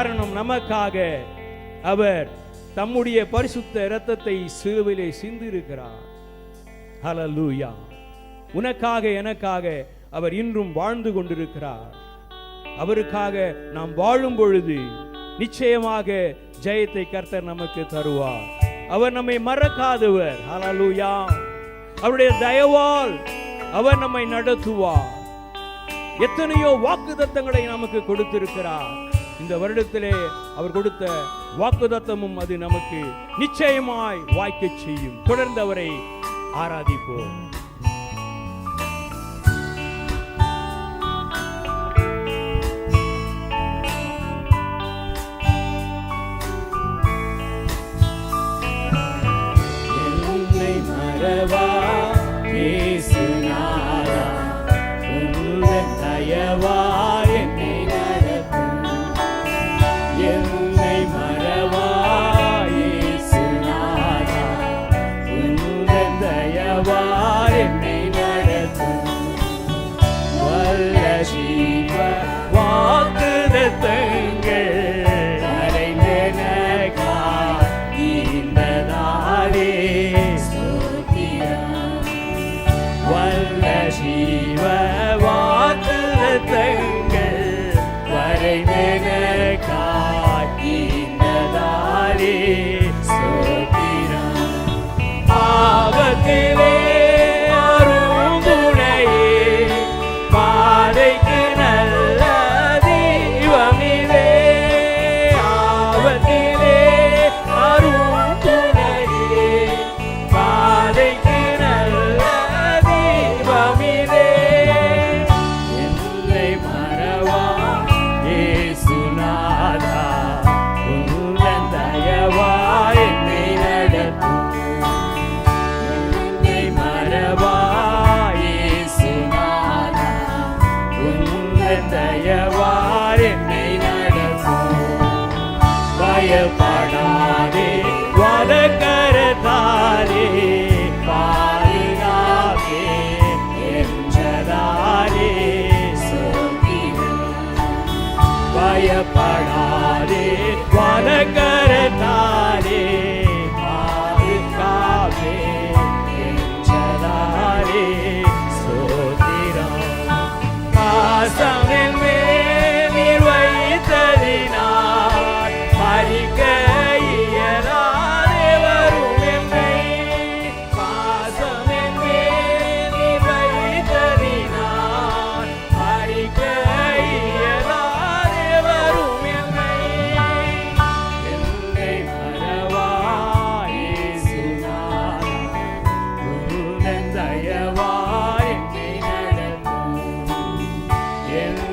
காரணம் நமக்காக அவர் தம்முடைய பரிசுத்த இரத்தத்தை சிலுவையிலே சிந்திருக்கிறார். ஹல்லேலூயா. உனக்காக எனக்காக அவர் இன்றும் வாழ்ந்து கொண்டிருக்கிறார். அவருக்காக நாம் வாழும் பொழுது நிச்சயமாக ஜெயத்தை கர்த்தர் நமக்கு தருவார். அவர் நம்மை மறக்காதவர். ஹல்லேலூயா. அவருடைய தயவால் அவர் நம்மை நடத்துவார். எத்தனையோ வாக்குத்தத்தங்களை நமக்கு கொடுத்திருக்கிறார். இந்த வருடத்திலே அவர் கொடுத்த வாக்குத்தத்தமும் அது நமக்கு நிச்சயமாய் வாய்க்கச் செய்யும். தொடர்ந்து அவரை ஆராதிப்போம். பயப்படாதே வலக்கரத்தாலே பாதுகாப்பே என்றதாலே ஸ்தோத்திரம். பாசமின் மேல் நீர் வைத்ததினால் பறிக்க இயலாதே வரும் என்னை. பாசமின் மேல் நீர் வைத்ததினால் பறிக்க Yeah.